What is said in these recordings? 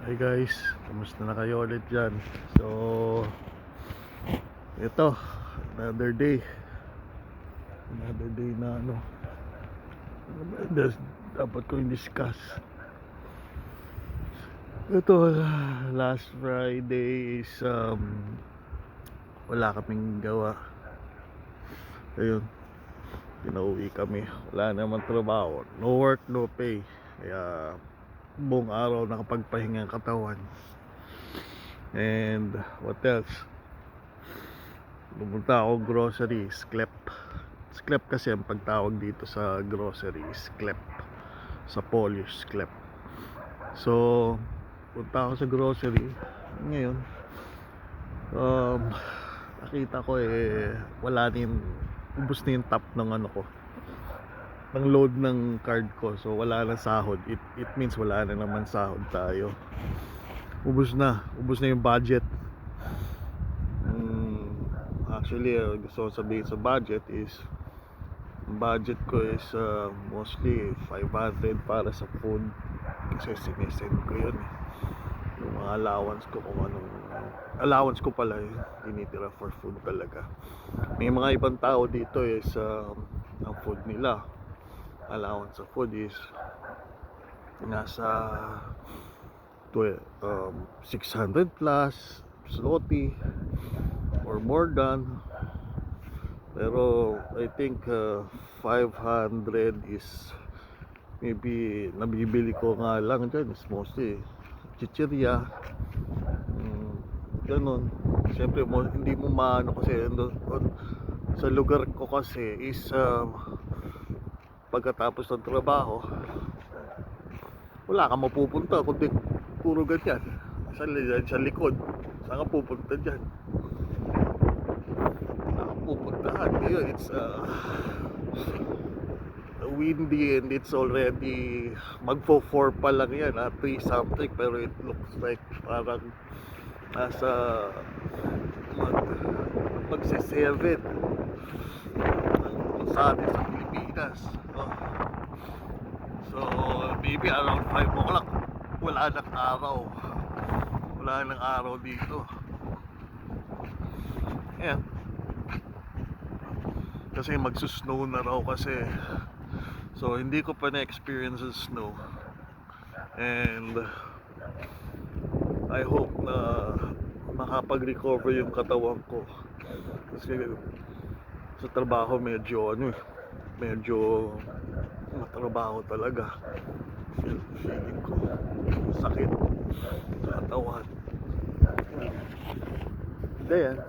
Hi guys, kumusta na kayo ulit dyan? So, ito, another day. Another day na dapat ko i-discuss. Ito, last Friday is wala kaming gawa. Ayun, pinauwi kami. Wala naman trabaho, no work, no pay. Kaya buong araw nakapagpahinga ang katawan. And what else? Pumunta ako grocery, Sklep. Sklep kasi ang pagtawag dito sa grocery, Sklep. Sa Polish, Sklep. So, punta ako sa grocery. Ngayon, nakita ko wala na yung, ubos na yung top ng ko, ng load ng card ko. So, wala na sahod. It means wala na naman sahod tayo. Ubos na yung budget. Actually, gusto ko sabihin sa budget ko is mostly 500 para sa food kasi sinesend ko yun yung mga allowance ko, kung anong allowance ko pala tinitira for food talaga. May mga ibang tao dito is ang food nila, allowance sa food is nasa 600 plus zloty or more than. Pero I think 500 is maybe nabibili ko nga lang dyan is mostly chichirya, ganun. Siyempre hindi mo maano kasi sa lugar ko kasi is pagkatapos ng trabaho wala kang mapupunta kundi puro ganyan sa likod. Saan ka pupunta dyan? Pupuntahan ngayon, it's windy and it's already magfo-4 pa lang yan, 3 something, pero it looks like parang nasa magse-7 sa atin sa Pilipinas. So maybe around 5 o'clock wala nang araw dito. Ayan, kasi magsusnow na raw kasi. So hindi ko pa na-experience the snow. And I hope na makapag-recover yung katawan ko. Kasi sa trabaho medyo matrabaho talaga. Feeling ko sakit sa katawan. Then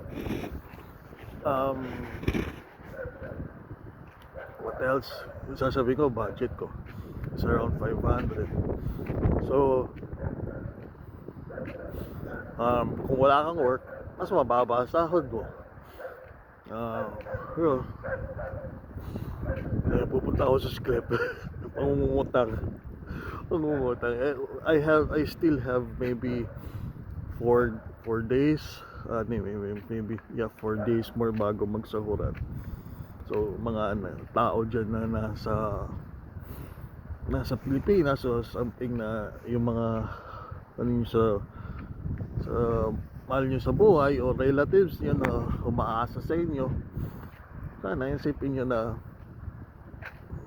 what else? Sasabihin ko, budget ko is around 500. So kung wala kang work, mas mababa ang sahod mo. Pupunta ako sa Sklep. Pangungutang. I still have maybe 4 days, maybe 4 days more bago magsahuran. So mga tao dyan na nasa Pilipinas o something na yung mga sa mahal nyo sa buhay o relatives nyo na umaasa sa inyo, sana isipin nyo na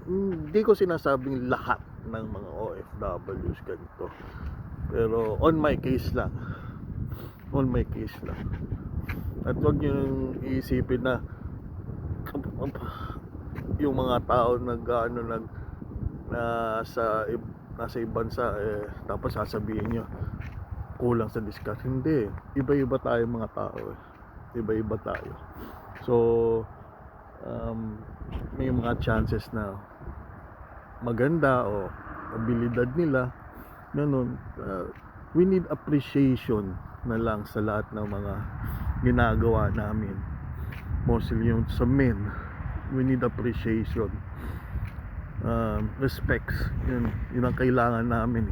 hindi ko sinasabing lahat ng mga OFWs ganito, pero on my case lang, at wag nyo iisipin na yung mga tao nasa ibang bansa tapos sasabihin nyo kulang sa discount. Hindi, iba-iba tayo mga tao iba-iba tayo. So may mga chances na maganda o abilidad nila ganun. We need appreciation na lang sa lahat ng mga ginagawa namin, mostly yung sa men. We need appreciation, respects. Yun ang kailangan namin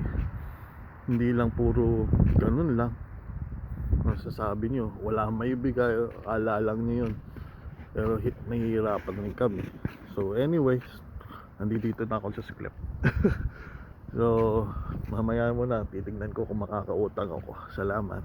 Hindi lang puro ganun lang. Masasabi nyo wala may bigay, ala lang nyo yun, pero nahihirapan rin kami. So anyways, nandito na ako sa Sklep. So mamaya muna titignan ko kung makakautang ako. Salamat.